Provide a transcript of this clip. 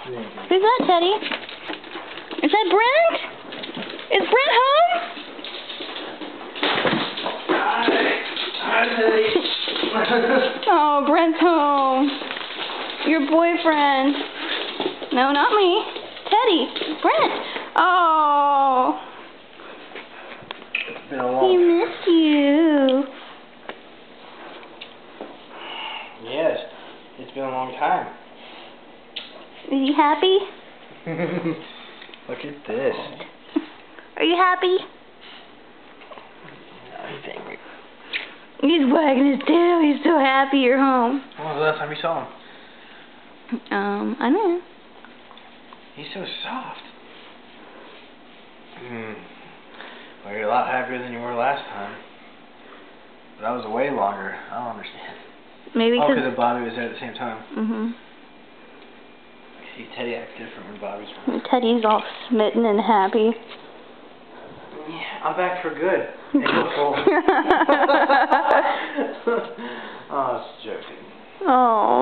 Who's that, Teddy? Is that Brent? Is Brent home? Hi, Teddy. Oh, Brent's home. Your boyfriend. No, not me. Teddy. Brent. Oh. It's been a long He missed you. Yes, it's been a long time. Is he happy? Look at this. Are you happy? No, he's angry. He's wagging his tail. He's so happy you're home. When was the last time you saw him? I don't know. He's so soft. Well, you're a lot happier than you were last time. But that was way longer. I don't understand. Maybe because Bobby was there at the same time. Mhm. See, Teddy acts different when Bobby's around. Teddy's all smitten and happy. Yeah, I'm back for good. And you're full. Oh, I was joking. Oh.